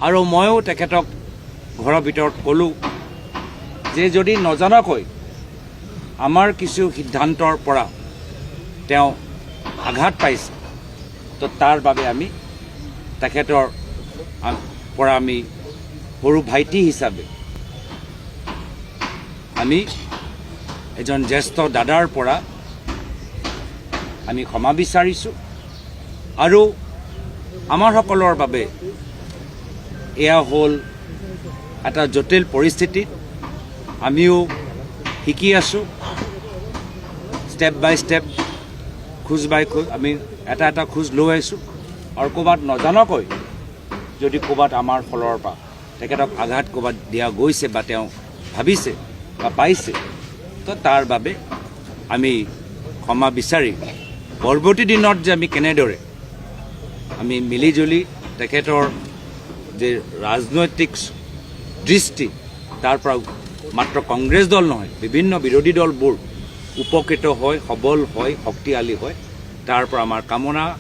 আৰু ময়ো তেখেতক ঘৰৰ ভিতৰত ক'লোঁ যে যদি নজনাকৈ আমাৰ কিছু সিদ্ধান্তৰ পৰা তেওঁ আঘাত পাইছে তো তাৰ বাবে আমি তেখেতৰ পৰা আমি সৰু ভাইটি হিচাপে আমি এজন জ্যেষ্ঠ দাদাৰ পৰা আমি ক্ষমা বিচাৰিছোঁ আৰু আমাৰ সকলৰ বাবে এয়া হ'ল এটা জটিল পৰিস্থিতি আমিও শিকি আছোঁ ষ্টেপ বাই ষ্টেপ খোজ বাই খোজ আমি এটা এটা খোজ লৈ আহিছোঁ আৰু ক'ৰবাত নজনাকৈ যদি ক'ৰবাত আমাৰ ফলৰ পৰা তেখেতক আঘাত ক'ৰবাত দিয়া গৈছে বা তেওঁ ভাবিছে বা পাইছে তো তাৰ বাবে আমি ক্ষমা বিচাৰি পৰৱৰ্তী দিনত যে আমি কেনেদৰে আমি মিলিজুলি তেখেতৰ যে ৰাজনৈতিক দৃষ্টি তাৰ পৰা মাত্ৰ কংগ্ৰেছ দল নহয় বিভিন্ন বিৰোধী দলবোৰ উপকৃত হয় সবল হয় শক্তিশালী হয় তাৰ পৰা আমাৰ কামনা